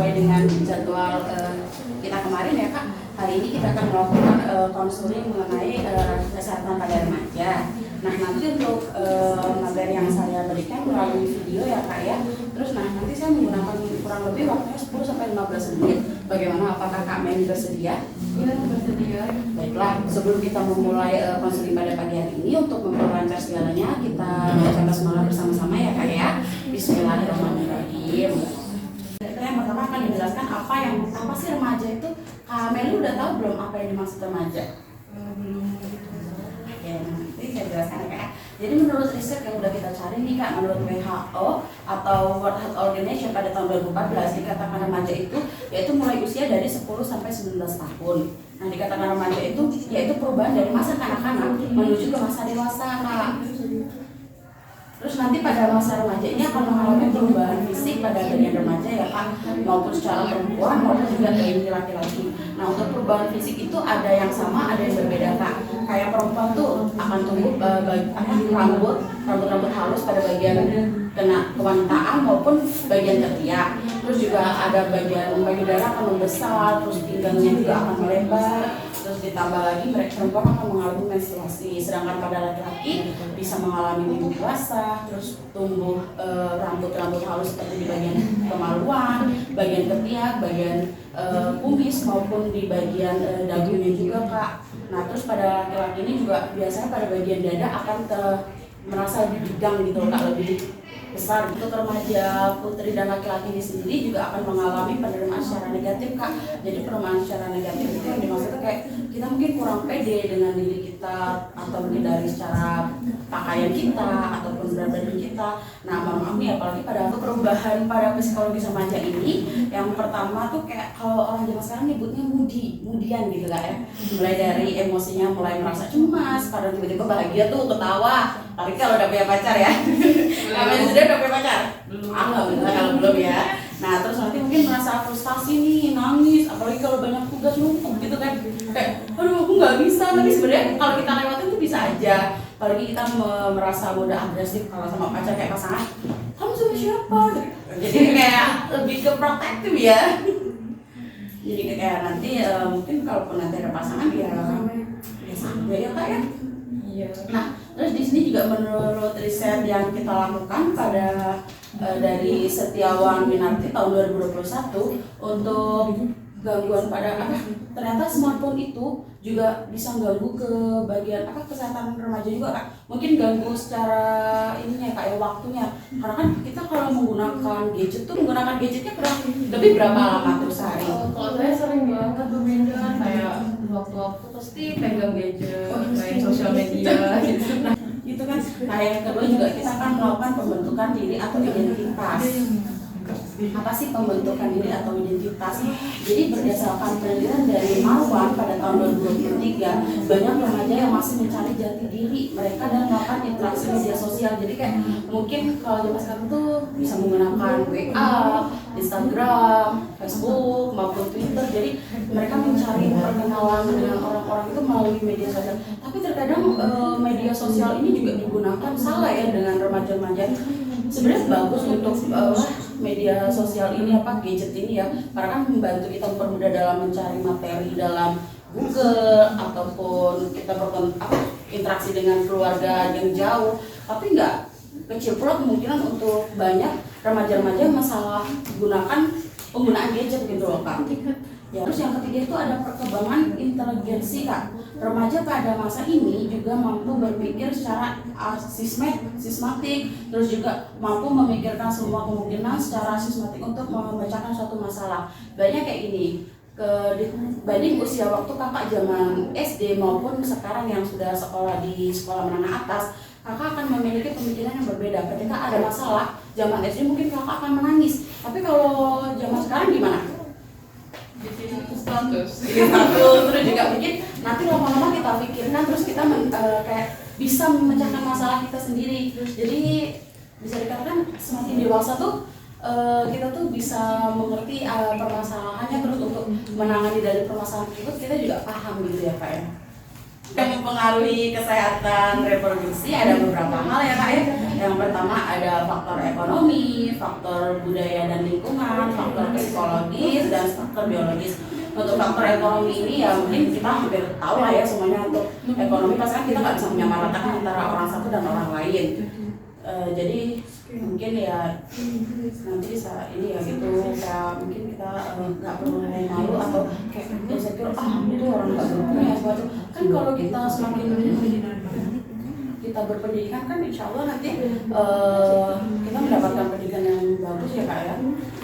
sesuai dengan jadwal kita kemarin ya Kak, hari ini kita akan melakukan konseling mengenai kesehatan pada remaja. Nah nanti untuk materi yang saya berikan melalui video ya Kak ya. Terus nanti saya menggunakan kurang lebih waktunya 10-15 menit. Bagaimana, apakah Kak Meli bersedia? Iya, bersedia. Baiklah, sebelum kita memulai konseling pada pagi hari ini, untuk memperlancar segalanya kita baca semangat bersama-sama ya Kak ya. Bismillahirrahmanirrahim. Yang pertama akan dijelaskan apa sih remaja itu. Kak Meli udah tahu belum apa yang dimaksud remaja? Belum. Ya, nanti saya jelaskan ya Kak ya. Jadi menurut riset yang udah kita cari nih Kak, menurut WHO atau World Health Organization pada tahun 2014 dikatakan remaja itu yaitu mulai usia dari 10 sampai 19 tahun. Nah dikatakan remaja itu yaitu perubahan dari masa kanak-kanak menuju ke masa dewasa Kak. Terus nanti pada masa remaja ini akan mengalami perubahan fisik pada bagian remaja ya Kak, maupun secara perempuan maupun juga dari laki-laki. Nah untuk perubahan fisik itu ada yang sama, ada yang berbeda Kak. Kayak perempuan tuh akan tumbuh rambut halus pada bagian kena kewanitaan maupun bagian ketiak. Terus juga ada bagian payudara akan membesar, terus pinggangnya juga akan melebar. Terus ditambah lagi perempuan akan mengalami menstruasi, sedangkan pada laki-laki bisa mengalami mimpi basah, terus tumbuh rambut halus seperti di bagian kemaluan, bagian ketiak, bagian kumis maupun di bagian dagunya juga Kak. Nah terus pada laki-laki ini juga biasanya pada bagian dada akan merasa lebih bidang gitu Kak, lebih besar. Untuk remaja putri dan laki-laki ini sendiri juga akan mengalami penerimaan secara negatif Kak. Jadi penerimaan secara negatif itu yang dimaksudnya kayak kita mungkin kurang pede dengan diri kita, atau mungkin dari secara pakaian kita ataupun berat badan kita. Nah maaf nih, apalagi pada perubahan pada psikologi remaja ini, yang pertama tuh kayak kalau orang zaman sekarang nyebutnya mudian gitu Kak ya. Mulai dari emosinya mulai merasa cemas, kadang tiba-tiba bahagia tuh ketawa. Tapi kalau udah punya pacar ya. Kalian sudah udah punya pacar? Belum. Alhamdulillah kalau belum ya. Nah terus nanti mungkin merasa frustasi nih, nangis, apalagi kalau banyak tugas numpuk gitu kan. Kayak, aduh aku nggak bisa. Tapi sebenarnya kalau kita lewatin tuh bisa aja. Apalagi kita merasa mudah agresif kalau sama pacar kayak pasangan. Kamu sama siapa? Jadi kayak lebih ke protektif ya. Jadi kayak nanti mungkin kalaupun nanti ada pasangan ya biasa aja ya Kak ya. Iya. Nah, terus di sini juga menurut riset yang kita lakukan pada dari Setiawan Minarti tahun 2021 untuk gangguan pada ternyata smartphone itu juga bisa ganggu ke bagian kesehatan remaja juga Kak. Mungkin ganggu secara ininya Kak ya, waktunya. Karena kan kita kalau menggunakan gadgetnya kurang lebih berapa lama tuh sehari? Kalau saya sering banget berminat kayak waktu-waktu pasti pegang gadget, main sosial media gitu. Nah, itu kan. Nah, yang kedua juga kita akan melakukan pembentukan diri atau identitas. Apa sih pembentukan diri atau identitas? Jadi berdasarkan penelitian dari Marwan pada tahun 2023, banyak remaja yang masih mencari jati diri mereka dan melakukan interaksi media sosial. Jadi kayak mungkin kalau zaman sekarang tuh bisa menggunakan WA, Instagram, Facebook maupun Twitter. Jadi mereka mencari perkenalan dengan orang-orang itu melalui media sosial. Tapi terkadang media sosial ini juga digunakan salah ya dengan remaja-remaja. Sebenarnya bagus untuk media sosial ini gadget ini ya, karena kan membantu kita mempermudah dalam mencari materi dalam Google ataupun kita interaksi dengan keluarga yang jauh. Tapi nggak kecil pula kemungkinan untuk banyak remaja-remaja yang masalah penggunaan gadget gitu loh Kak. Ya, terus yang ketiga itu ada perkembangan inteligensi Kak. Remaja pada masa ini juga mampu berpikir secara sistematik, terus juga mampu memikirkan semua kemungkinan secara sistematik untuk memecahkan suatu masalah. Banyak kayak gini, dibanding usia waktu kakak zaman SD maupun sekarang yang sudah sekolah di sekolah menengah atas, kakak akan memiliki pemikiran yang berbeda. Ketika ada masalah, zaman SD mungkin kakak akan menangis, tapi kalau zaman sekarang gimana? Bikin status. Terus juga mungkin nanti lama-lama kita pikirkan, terus kita kayak bisa memecahkan masalah kita sendiri. Jadi bisa dikatakan semakin dewasa tuh kita tuh bisa mengerti permasalahannya, terus untuk menangani dari permasalahan tersebut kita juga paham gitu ya Kak ya. Yang mempengaruhi kesehatan reproduksi ada beberapa hal ya Kak ya. Yang pertama ada faktor ekonomi, faktor budaya dan lingkungan, faktor psikologis, dan faktor biologis. Untuk faktor ekonomi ini ya mungkin kita hampir tahu lah ya semuanya. Untuk ekonomi pasti kan kita nggak bisa menyamaratakan antara orang satu dan orang lain. Jadi mungkin ya nanti bisa ini ya gitu, kayak mungkin kita nggak perlu malu atau kayak saya kira itu orang nggak berpunya sesuatu. Kan kalau kita semakin kita berpendidikan kan insya Allah nanti kita mendapatkan pendidikan yang bagus ya Kak ya.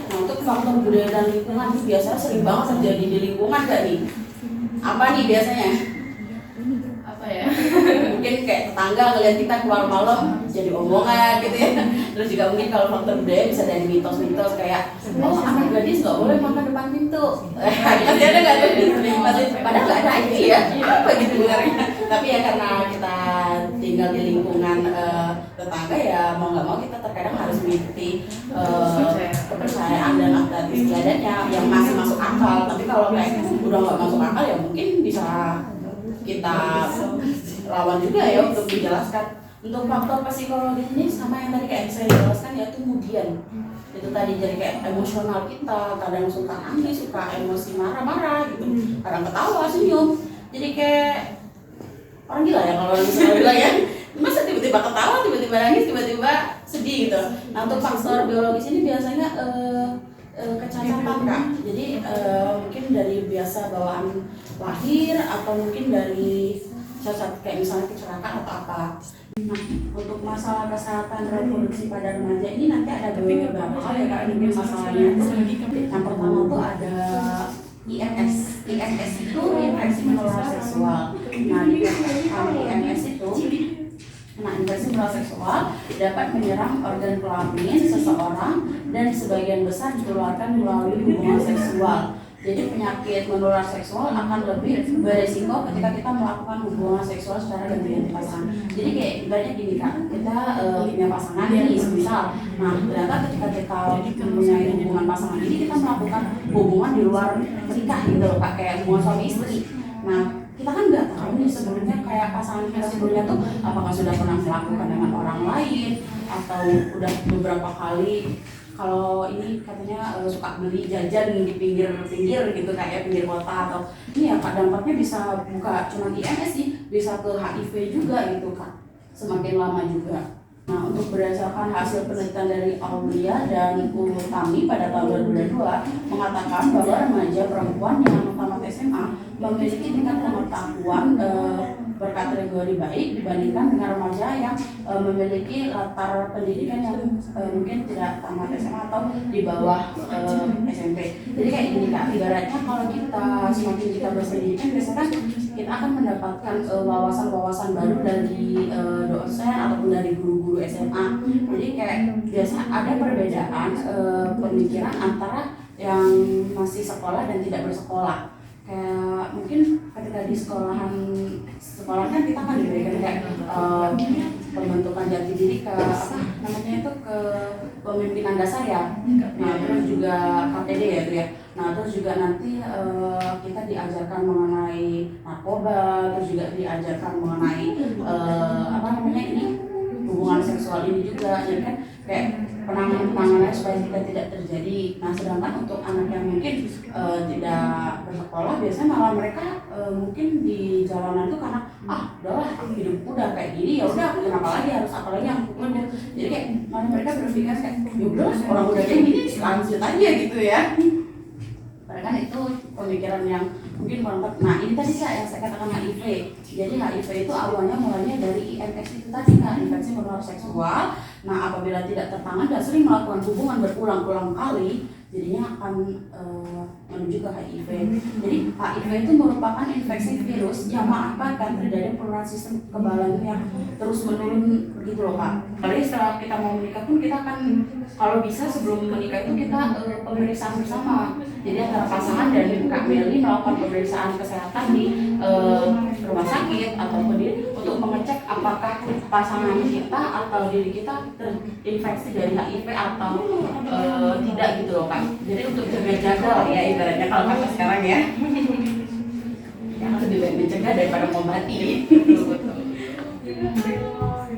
Nah untuk faktor budaya dan lingkungan itu biasanya sering banget terjadi di lingkungan gak nih? Apa nih biasanya? Apa ya? Mungkin kayak tetangga ngeliat kita keluar malam jadi omongan gitu ya. Terus juga mungkin kalau faktor budaya bisa dari mitos-mitos kayak anak gadis nggak boleh makan depan pintu. Pasti ada nggak tuh? Padahal nggak ada itu ya. Apa gitu sebenarnya? Tapi ya karena kita tinggal di lingkungan tetangga ya mau nggak mau kita terkadang harus mengikuti kepercayaan dan adat istiadatnya yang masih masuk akal. Tapi kalau kayak udah nggak masuk akal ya mungkin bisa kita lawan juga ya untuk dijelaskan. Untuk faktor psikologis ini sama yang tadi kayak saya jelaskan ya kemudian itu tadi jadi kayak emosional kita, kadang suka nangis, suka emosi marah-marah gitu, kadang ketawa, senyum, jadi kayak orang gila ya kalau misalnya bilang ya, masa tiba-tiba ketawa, tiba-tiba nangis, tiba-tiba sedih gitu. Nah untuk faktor biologis ini biasanya kecacatan Kak, jadi mungkin dari biasa bawaan lahir atau mungkin dari cacat kayak misalnya kecelakaan atau apa. Nah untuk masalah kesehatan reproduksi pada remaja ini nanti ada beberapa hal ya Kak, mungkin masalahnya itu yang pertama tuh ada IMS. IMS itu infeksi menular seksual. Nah di IMS itu infeksi menular seksual dapat menyerang organ kelamin seseorang dan sebagian besar ditularkan melalui hubungan seksual. Jadi penyakit menular seksual akan lebih beresiko ketika kita melakukan hubungan seksual secara ganti-ganti pasangan. Jadi kayak ibaratnya gini Kak, kita punya pasangan ini misal. Nah ternyata ketika kita mempunyai hubungan pasangan ini kita melakukan hubungan di luar menikah gitu loh Kak, kayak hubungan suami istri. Nah kita kan nggak tahu nih sebelumnya kayak pasangan kita sebelumnya tuh apakah sudah pernah melakukan dengan orang lain atau udah beberapa kali. Kalau ini katanya suka beli jajan di pinggir-pinggir gitu kayak pinggir kota atau ini ya Kak, dampaknya bisa buka cuma IMS sih, bisa ke HIV juga gitu Kak, semakin lama juga. Nah untuk berdasarkan hasil penelitian dari Aulia dan Utami pada tahun 2022 mengatakan bahwa remaja perempuan yang tamat SMA memiliki tingkat pengetahuan berkategori baik dibandingkan dengan remaja yang memiliki latar pendidikan yang mungkin tidak tamat SMA atau di bawah SMP. Jadi kayak gini Kak, ibaratnya kalau kita semakin kita berpendidikan biasanya kan kita akan mendapatkan wawasan-wawasan baru dari dosen ataupun dari guru-guru SMA. Jadi kayak biasa ada perbedaan pemikiran antara yang masih sekolah dan tidak bersekolah. Kayak mungkin ketika di sekolah kan kita kan diberikan kayak pembentukan jati diri ke apa namanya itu ke pemimpinan dasar ya. Nah terus juga KTD ya itu ya. Nah terus juga nanti kita diajarkan mengenai narkoba, terus juga diajarkan mengenai apa namanya ini hubungan seksual ini juga. Jadi kan kayak penanganannya supaya kita tidak terjadi. Nah sedangkan untuk anak yang mungkin tidak bersekolah biasanya malah mereka mungkin di jalanan itu karena udahlah hidup udah kayak gini ya udah kenapa lagi harus apa lagi yang pukul. Jadi kayak malah mereka berpikir kayak ya udah orang udah kayak gini lanjut aja gitu ya. Padahal kan itu pemikiran yang mungkin kurang tepat. Nah ini tadi Kak yang saya katakan HIV. Jadi HIV itu awalnya mulainya dari IMS itu tadi Kak, infeksi menular seksual. Nah apabila tidak tertangani dan sering melakukan hubungan berulang-ulang kali, jadinya akan menuju ke HIV. Jadi HIV itu merupakan infeksi virus yang mengakibatkan terjadi penurunan sistem kekebalan yang terus menurun begitu loh Kak. Jadi setelah kita mau menikah pun kita akan kalau bisa sebelum menikah itu kita pemeriksaan bersama. Jadi antara pasangan dan Kak Meli melakukan pemeriksaan kesehatan di rumah sakit ataupun untuk mengecek apakah pasangan kita atau diri kita terinfeksi dari HIV atau tidak gitu loh Kak. Jadi untuk jaga-jaga lah ya ibaratnya kalau kata sekarang ya. Yang lebih baik mencegah daripada mengobati.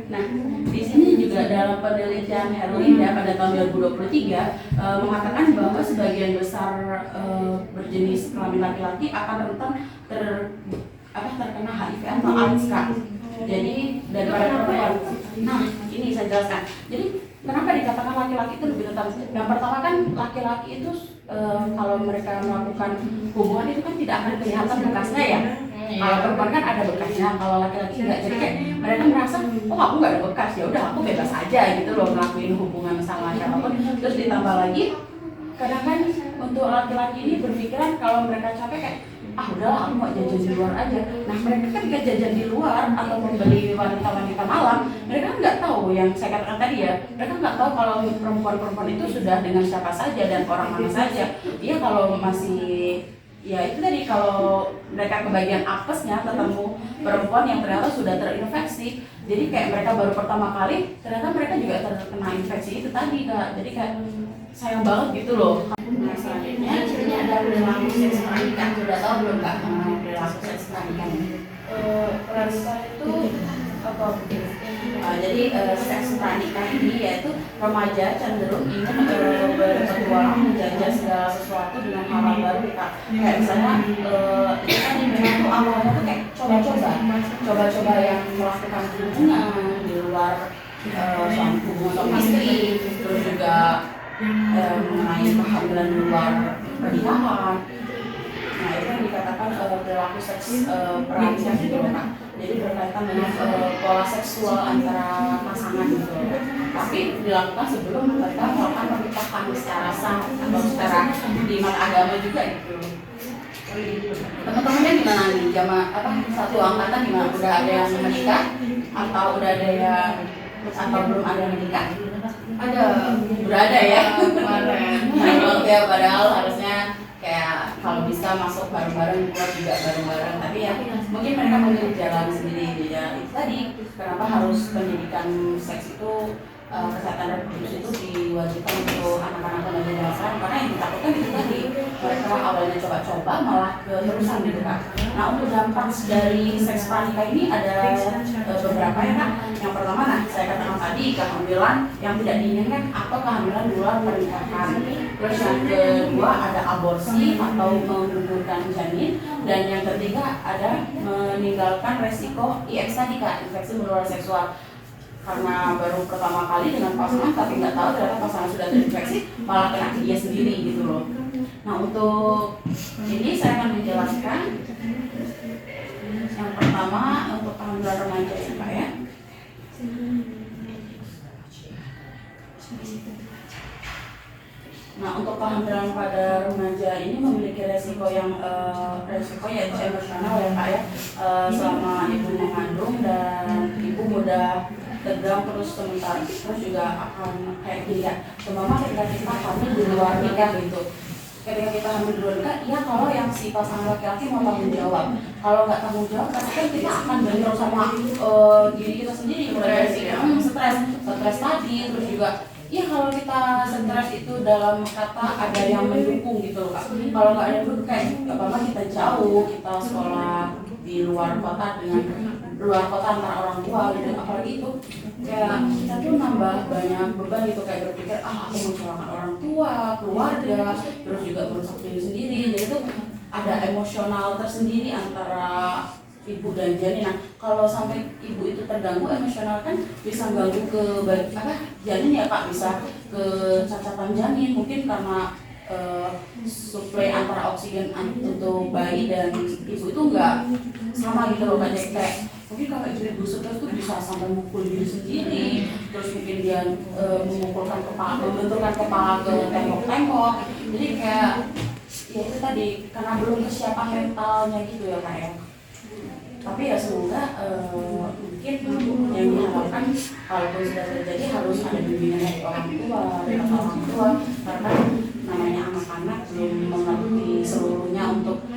Nah, di sini juga dalam dalam penelitian Herlin ya pada tahun 2023 mengatakan bahwa sebagian besar berjenis kelamin laki-laki akan rentan terkena HIV atau AIDS Kak. Jadi daripada perempuan. Nah, ini saya jelaskan. Jadi kenapa dikatakan laki-laki itu lebih rentan? Yang pertama kan laki-laki itu kalau mereka melakukan hubungan itu kan tidak akan kelihatan bekasnya ya. Kalau perempuan kan ada bekasnya, kalau laki-laki enggak. Jadi kayak mereka merasa, oh aku nggak ada bekas, ya udah aku bebas aja gitu loh ngelakuin hubungan sama siapapun. Terus ditambah lagi, kadang kan untuk laki-laki ini berpikiran kalau mereka capek kayak udahlah aku mau jajan di luar aja. Nah mereka ketika jajan di luar atau membeli wanita-wanita malam, mereka kan nggak tahu yang saya katakan tadi ya, mereka nggak tahu kalau perempuan-perempuan itu sudah dengan siapa saja dan orang mana saja. Iya kalau masih ya itu tadi kalau mereka kebagian apesnya ketemu perempuan yang ternyata sudah terinfeksi, jadi kayak mereka baru pertama kali ternyata mereka juga terkena infeksi itu tadi Kak. Jadi kayak sayang banget gitu loh. Nah selanjutnya ini ada perilaku seks peranikan. Sudah tahu belum Kak mengenai perilaku seks peranikan? Peranikan itu apa? Jadi seks peranikan ini yaitu remaja cenderung ingin berpetualang menjajah segala sesuatu dengan hal baru Kak. Kayak misalnya itu kan memang tuh awalnya tuh kayak coba-coba yang melakukan hubungan di luar suami istri, terus juga mengenai kehamilan di luar pernikahan. Nah itu yang dikatakan perilaku seks peranikan gitu Kak. Jadi berkaitan dengan pola seksual antara pasangan gitu. Tapi dilakukan sebelum mereka melakukan pernikahan secara sah atau secara di mata agama juga gitu. Teman-temannya gimana nih? Satu angkatan gimana? Udah ada yang menikah atau udah ada yang atau belum ada yang menikah? Udah ada ya. Kemarin. Ya padahal harusnya kayak kalau bisa masuk bareng-bareng, keluar juga bareng-bareng, tapi ya mungkin mereka memilih jalan sendiri. Ya itu tadi kenapa harus pendidikan seks itu kesehatan reproduksi itu diwajibkan untuk anak-anak remaja zaman sekarang, karena yang ditakutkan itu tadi mereka awalnya coba-coba malah keterusan gitu Kak. Nah untuk dampak dari seks pranikah ini ada beberapa ya Kak. Yang pertama saya katakan tadi kehamilan yang tidak diinginkan atau kehamilan di luar pernikahan. Terus yang kedua ada aborsi atau menggugurkan janin, dan yang ketiga ada meninggalkan resiko IX tadi Kak, infeksi menular seksual. Karena baru pertama kali dengan pasangan tapi nggak tahu ternyata pasangan sudah terinfeksi, malah kena ke dia sendiri gitu loh. Nah untuk ini saya akan menjelaskan yang pertama untuk kehamilan remaja ya Pak ya. Nah untuk kehamilan pada remaja ini memiliki resiko yaitu emosional ya Pak ya, selama ibu mengandung dan ibu mudah tegang terus sementara, terus juga akan kayak gini kan, terutama ketika kita hamil di luar nikah gitu. Ketika kita hamil di luar nikah, ya kalau yang si pasangan laki-laki mau tanggung jawab, kalau nggak tanggung jawab pasti kan kita akan bentrok sama diri kita sendiri, mulai dari stres tadi, terus juga ya kalau kita stres itu dalam kata ada yang mendukung gitu loh Kak. Kalau nggak ada yang mendukung kayak apa kita jauh, kita sekolah di luar kota antara orang tua gitu, apalagi itu kayak kita tuh nambah banyak beban gitu, kayak berpikir aku mengecewakan orang tua, keluarga, terus juga merusak diri sendiri. Jadi tuh ada emosional tersendiri antara ibu dan janin. Nah kalau sampai ibu itu terganggu emosional kan bisa ganggu ke janin ya Kak, bisa ke cacatan janin, mungkin karena suplai antara oksigen untuk bayi dan ibu itu enggak sama gitu loh Kak. Jadi kayak mungkin kalau ibu stres tuh bisa sampai mukul diri sendiri, terus mungkin dia membenturkan kepala ke tembok-tembok. Jadi kayak ya itu tadi karena belum kesiapan mentalnya gitu ya Kak ya. Tapi ya semoga mungkin yang diharapkan kalaupun sudah terjadi harus ada bimbingan dari orang tua, karena namanya anak-anak belum mengerti seluruhnya untuk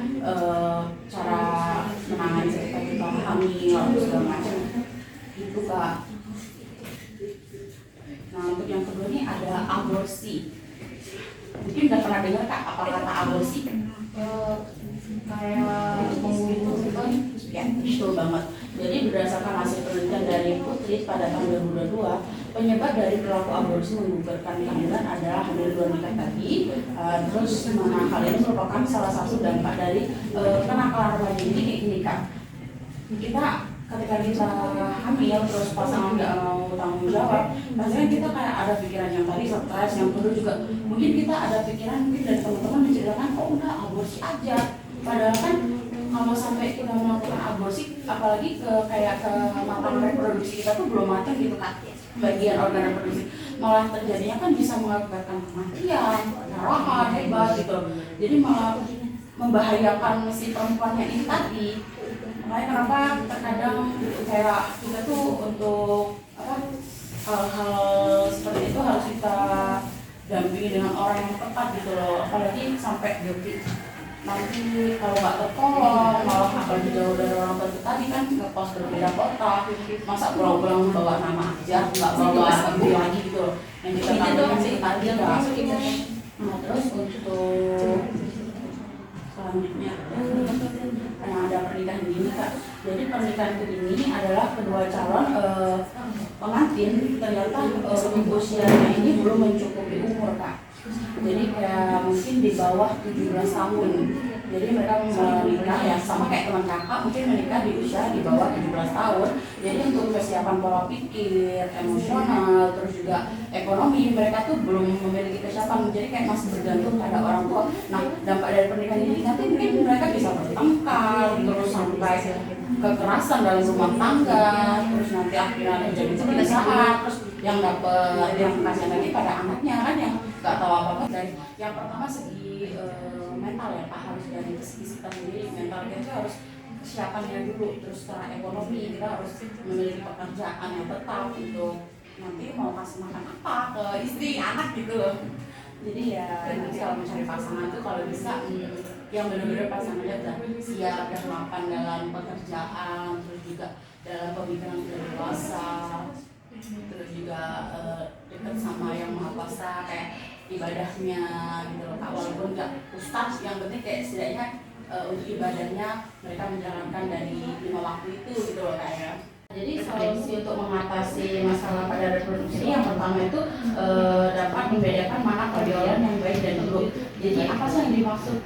cara menangani ketika kita hamil atau segala macam itu Kak. Nah untuk yang kedua ini ada aborsi. Mungkin udah pernah dengar Kak apa kata aborsi? Kayak menggugurkan ya, betul banget. Jadi berdasarkan hasil penelitian dari Putri pada tahun 2022, penyebab dari perilaku aborsi menggugurkan kehamilan adalah hamil di luar nikah tadi. Terus mana hal ini merupakan salah satu dampak dari kenakalan remaja ini kayak gini Kak. Kita ketika kita hamil terus pasangan nggak mau tanggung jawab, pastinya kita kayak ada pikiran yang tadi stres, yang kedua juga mungkin kita ada pikiran mungkin dari teman-teman menceritakan kok udah aborsi aja, padahal kan kalau sampai kita melakukan aborsi, apalagi ke kayak ke matang reproduksi kita tuh belum matang gitu kan, bagian organ reproduksi, malah terjadinya kan bisa mengakibatkan kematian, pendarahan hebat gitu, jadi malah membahayakan si perempuannya ini tadi. Makanya kenapa terkadang kayak kita tuh untuk hal-hal seperti itu harus kita dampingi dengan orang yang tepat gitu loh, apalagi sampai nanti kalau nggak tertolong malah apalagi jauh dari orang tua tadi kan ngekos berbeda kota, masa pulang-pulang bawa nama aja nggak bawa ibu lagi gitu loh, yang kita tahu sih tadi kan. Nah terus untuk selanjutnya yang ada pernikahan ini Kak, jadi pernikahan ini adalah kedua calon pengantin ternyata usianya ini belum mencukupi umur Kak. Jadi kayak mungkin di bawah 17 tahun. Jadi mereka menikah ya sama kayak teman kakak, mungkin menikah di usia di bawah 17 tahun. Jadi untuk persiapan pola pikir, emosional, terus juga ekonomi mereka tuh belum memiliki kesiapan. Jadi kayak masih bergantung pada orang tua. Nah, dampak dari pernikahan ini nanti mungkin mereka bisa bertengkar, terus sampai kekerasan dalam rumah tangga, terus nanti akhirnya terjadi perpisahan, terus yang dapat yang kasihan lagi pada anaknya kan yang nggak tahu apa-apa. Dan yang pertama segi mental ya Pak, harus dari segi kita sendiri, mental kita tuh harus kesiapannya dulu, terus secara ekonomi kita harus memiliki pekerjaan yang tetap untuk nanti mau kasih makan apa ke istri anak gitu loh. Jadi ya nanti kalau mencari pasangan tuh kalau bisa yang benar-benar pasangannya udah siap dan mapan dalam pekerjaan, terus juga dalam pemikiran yang dewasa, terus juga dekat sama yang maha kuasa kayak ibadahnya gitu loh Kak, walaupun nggak ustadz, yang penting kayak setidaknya untuk ibadahnya mereka menjalankan dari 5 waktu itu gitu loh Kak ya. Jadi solusi untuk mengatasi masalah pada reproduksi yang pertama itu dapat membedakan mana pergaulan yang baik dan buruk. Jadi apa sih yang dimaksud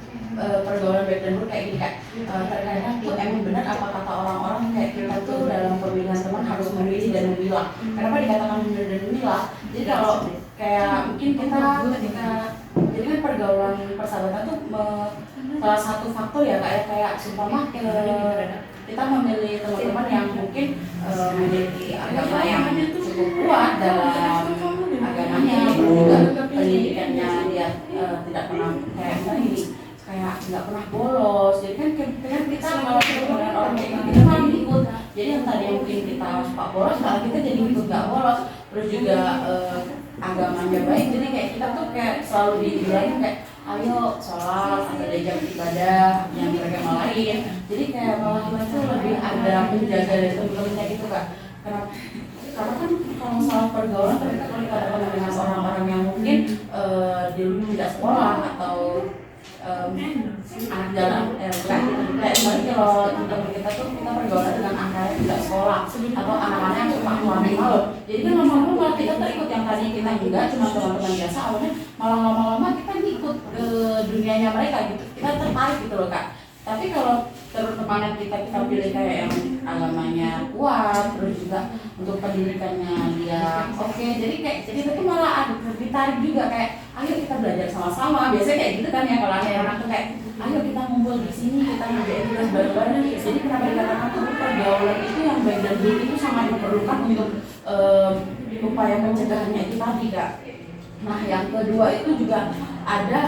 pergaulan baik dan buruk kayak gini Kak? Terkadang tuh emang benar apa kata orang-orang kayak kita tuh dalam pemilihan teman harus memilih dan memilah. Kenapa dikatakan memilih dan memilah? Jadi kalau kayak mungkin kita ketika jadi kan pergaulan persahabatan tuh salah satu faktor ya kayak sumpah kita memilih teman-teman yang mungkin memiliki agama yang cukup kuat dalam agamanya, juga pendidikannya dia tidak pernah kayak ini kayak nggak pernah bolos. Jadi kan kita kalau dengan orang kayak gitu kita malah ikut. Jadi yang tadi mungkin kita suka bolos, malah kita jadi ikut nggak bolos. Terus juga agamanya baik, jadi kayak kita tuh kayak selalu dibilangin kayak ayo sholat atau diajak ibadah yang mereka lain. Jadi kayak malah kita tuh lebih ada menjaga dari teman-temannya gitu Kak. Karena kan kalau masalah pergaulan ternyata kalau kita ada dengan orang-orang yang mungkin dulu tidak sekolah atau anak jalan kayak kalau teman kita tuh kita pergaulan dengan anak yang tidak sekolah atau anak-anak yang suka keluar malam. Jadi kan lama-lama malah kita terikut yang tadi kita juga cuma teman-teman biasa, awalnya malah lama-lama kita ngikut ke dunianya mereka gitu, kita tertarik gitu loh Kak. Tapi kalau teman-teman kita pilih kayak yang agamanya kuat, terus juga untuk pendidikannya dia oke, jadi itu tuh malah ditarik juga kayak ayo kita belajar sama-sama. Biasanya kayak gitu kan ya kalau ada orang tuh kayak ayo kita ngumpul di sini, kita ngerjain tugas bareng-bareng. Jadi kenapa dikatakan tuh pergaulan itu yang baik dan buruk itu sangat diperlukan untuk upaya pencegahannya itu tadi Kak. Nah yang kedua itu juga ada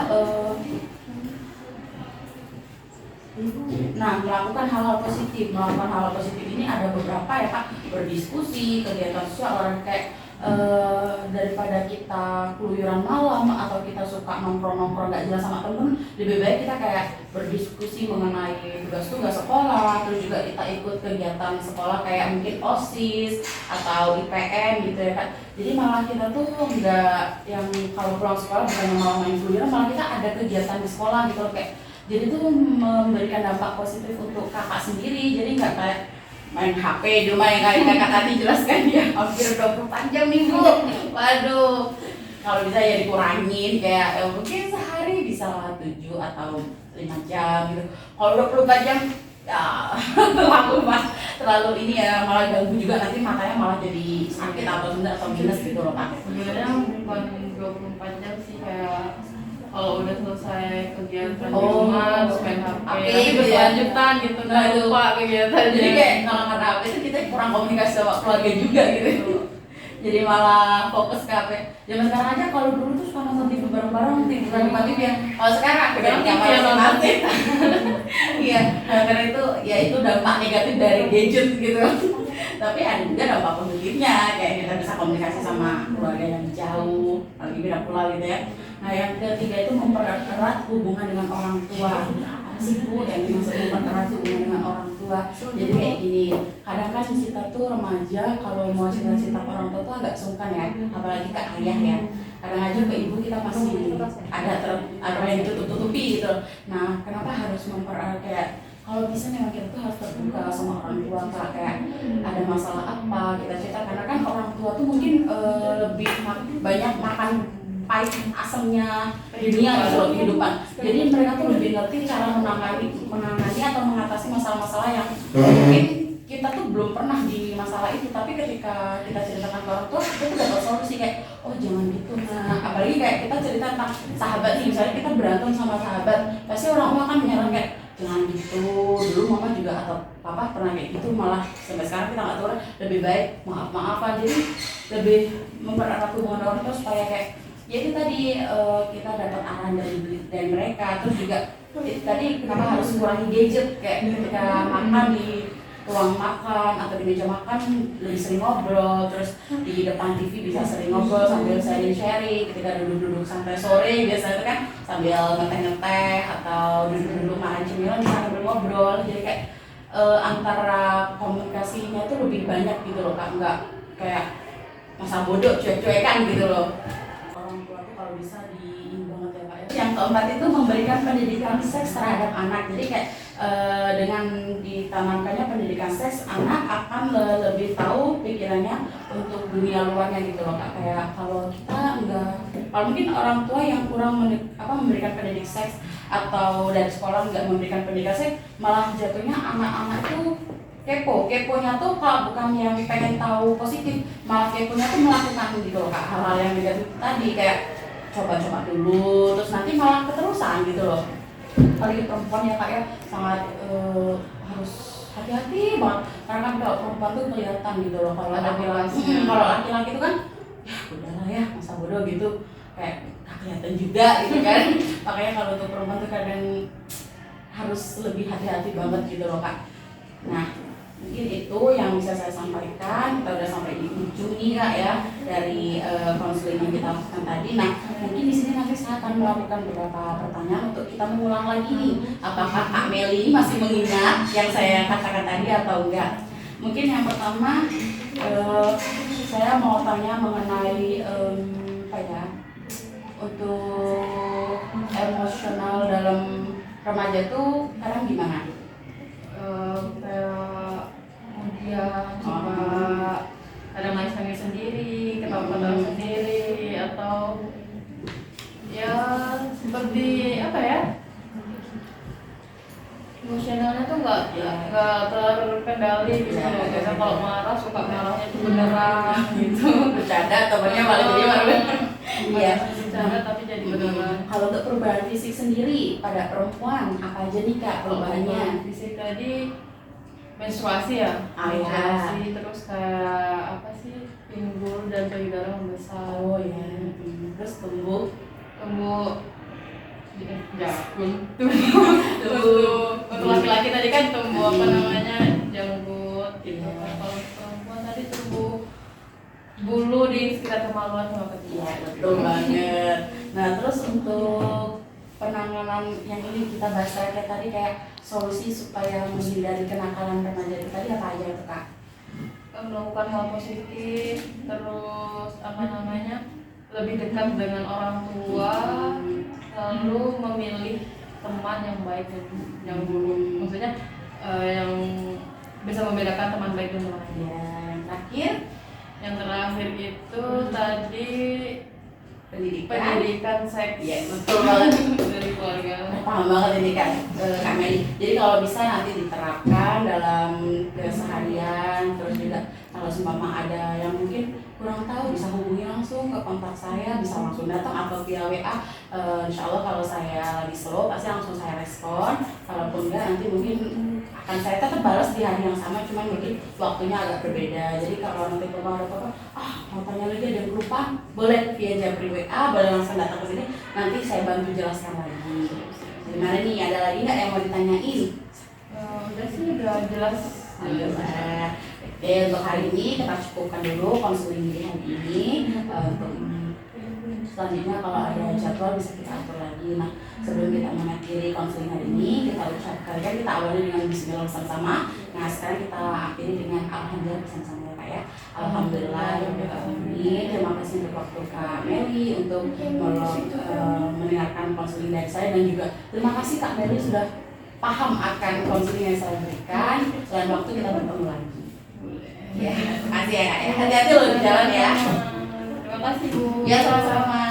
melakukan hal-hal positif. Melakukan hal-hal positif ini ada beberapa ya Kak, berdiskusi, kegiatan sosial orang kayak daripada kita keluyuran malam atau kita suka nongkrong-nongkrong gak jelas sama temen, lebih baik kita kayak berdiskusi mengenai tugas-tugas sekolah, terus juga kita ikut kegiatan sekolah kayak mungkin OSIS atau IPM gitu ya Kak. Jadi malah kita tuh enggak yang kalau pulang sekolah bukan malah main keluyuran, malah kita ada kegiatan di sekolah gitu loh kayak. Jadi itu memberikan dampak positif untuk kakak sendiri, jadi nggak kayak main HP di rumah yang kali kakak tadi jelaskan ya, hampir 24 jam nih Bu. Waduh, kalau bisa ya dikurangin kayak mungkin sehari bisa 7 atau 5 jam gitu. Kalau 24 jam ya terlalu ini ya, malah ganggu juga, nanti matanya malah jadi sakit atau minus gitu loh Pak. Sebenarnya bukan 24 jam sih, kayak kalau udah selesai kegiatan di Oh, rumah terus main HP gitu ya. berlanjutan gitu, nggak Aduh. lupa kegiatan. Jadi kayak kalau karena HP itu kita kurang komunikasi sama keluarga juga gitu. Jadi malah fokus ke HP. Zaman sekarang aja kalau dulu tuh suka nonton TV bareng-bareng, TV animatif yang kalau sekarang beda Sekarang yang TV yang animatif. Iya, nah, karena ya itu dampak negatif dari gadget gitu. Tapi ada juga dampak positifnya, kayak kita bisa komunikasi sama keluarga yang jauh, lagi beda pulau gitu ya. Nah yang ketiga itu mempererat hubungan dengan orang tua. Apa sih Bu yang dimaksud mempererat hubungan dengan orang tua? Jadi kayak gini, kadang kan kita tuh remaja kalau mau cerita-cerita ke orang tua tuh agak sungkan ya, apalagi ke ayah ya. Kadang aja ke ibu kita masih ada yang ditutup-tutupi gitu. Nah kenapa harus mempererat, kayak kalau bisa memang kita tuh harus terbuka sama orang tua Kak, kayak ada masalah apa kita cerita, karena kan orang tua tuh mungkin lebih banyak makan pahit asamnya dunia gitu loh, kehidupan. Jadi mereka tuh lebih ngerti cara menangani atau mengatasi masalah-masalah yang mungkin kita tuh belum pernah di masalah itu, tapi ketika kita ceritakan ke orang tua kita tuh dapat solusi kayak oh jangan gitu. Nah apalagi kayak kita cerita tentang sahabat nih, misalnya kita berantem sama sahabat, pasti orang tua kan menyarankan kayak jangan gitu. Dulu mama juga atau papa pernah kayak gitu, malah sampai sekarang kita nggak tahu, lebih baik maaf-maafan. Jadi lebih mempererat hubungan orang tua supaya kayak ya itu tadi kita dapat arahan dari mereka. Terus juga tadi kenapa harus kurangi gadget, kayak ketika makan di ruang makan atau di meja makan lebih sering ngobrol, terus di depan TV bisa sering ngobrol sambil sharing-sharing. Ketika duduk-duduk sampai sore biasanya itu kan sambil ngeteh-ngeteh atau duduk-duduk makan cemilan bisa sambil ngobrol. Jadi kayak antara komunikasinya itu lebih banyak gitu loh Kak, nggak kayak masa bodoh cuek-cuekan gitu loh. Orang tua tuh kalau bisa banget ya Pak ya. Yang keempat itu memberikan pendidikan seks terhadap anak. Jadi kayak dengan ditanamkannya pendidikan seks, anak akan lebih tahu pikirannya untuk dunia luarnya gitu loh Kak. Kayak kalau kita kalau mungkin orang tua yang kurang memberikan pendidikan seks atau dari sekolah nggak memberikan pendidikan seks, malah jatuhnya anak-anak itu keponya tuh kalau bukan yang pengen tahu positif, malah keponya tuh melakukan gitu loh Kak, hal-hal yang negatif tadi, kayak coba-coba dulu terus nanti malah keterusan gitu loh. Apalagi perempuan ya Kak ya, sangat harus hati-hati banget, karena kan kalau perempuan tuh kelihatan gitu loh. Kalau laki-laki itu kan ya udahlah ya masa bodoh gitu, kayak gak kelihatan juga gitu kan. Makanya kalau untuk perempuan tuh kadang harus lebih hati-hati banget gitu loh Kak. Nah mungkin itu yang bisa saya sampaikan. Kita udah sampai di ujung nih Kak ya dari konseling yang kita lakukan tadi. Nah mungkin di sini nanti saya akan melakukan beberapa pertanyaan untuk kita mengulang lagi nih, apakah Kak Meli masih mengingat yang saya katakan tadi atau enggak. Mungkin yang pertama saya mau tanya mengenai apa ya, untuk emosional dalam remaja tuh sekarang gimana? Kayak kemudian coba kadang nangis sendiri, ketawa-ketawa sendiri, atau ya seperti apa ya, emosionalnya tuh nggak terkendali gitu. Biasanya kalau marah suka marahnya tuh beneran gitu. Bercanda temennya malah jadi marah. Iya, bercanda tapi jadi beneran. Kalau untuk perubahan fisik sendiri pada perempuan apa aja nih Kak perubahannya? Fisik tadi menstruasi ya, menstruasi, terus kayak apa sih, pinggul dan payudara membesar. Oh ya, terus tumbuh untuk laki-laki tadi kan tumbuh apa namanya, janggut gitu. Kalau perempuan tadi tumbuh bulu di sekitar kemaluan sama ketiak. Iya betul banget. Nah terus untuk penanganan yang ini kita bahas kayak tadi, kayak solusi supaya menghindari kenakalan remaja itu tadi apa aja tuh Kak? Melakukan hal positif, terus apa namanya, lebih dekat dengan orang tua, lalu memilih teman yang baik dan yang buruk, maksudnya yang bisa membedakan teman baik dan teman baik. Ya, yang terakhir Yang terakhir itu tadi pendidikan. seks. Iya, betul banget. Dari keluarga. Paham banget ini kan, Kak Meli. Jadi kalau bisa nanti diterapkan dalam keseharian, terus juga kalau seumpama ada yang mungkin kurang tahu bisa hubungi langsung ke kontak saya, bisa langsung datang atau via WA. Insya Allah kalau saya lagi slow pasti langsung saya respon. Kalaupun enggak nanti mungkin akan saya tetap balas di hari yang sama, cuman mungkin waktunya agak berbeda. Jadi kalau nanti Bapak ada apa-apa, mau tanya lagi ada yang lupa, boleh via Japri WA, boleh langsung datang ke sini, nanti saya bantu jelaskan lagi. Gimana nih, ada lagi nggak yang mau ditanyain? Udah sih, udah jelas. Alhamdulillah. Oke, untuk hari ini kita cukupkan dulu konseling di hari ini. Untuk selanjutnya kalau ada jadwal bisa kita atur lagi. Nah, sebelum kita mengakhiri konseling hari ini, kita ucapkan, kan kita awali dengan bismillah bersama-sama. Nah, sekarang kita akhiri dengan alhamdulillah bersama-sama ya Kak ya. Alhamdulillah ya alamin. Terima kasih untuk waktu Kak Meli untuk mendengarkan konseling dari saya, dan juga terima kasih Kak Meli sudah paham akan konseling yang saya berikan. Selain waktu kita bertemu lagi. Ya, terima kasih ya Kak ya. Hati-hati loh di jalan ya. Terima kasih Bu. Ya, sama-sama.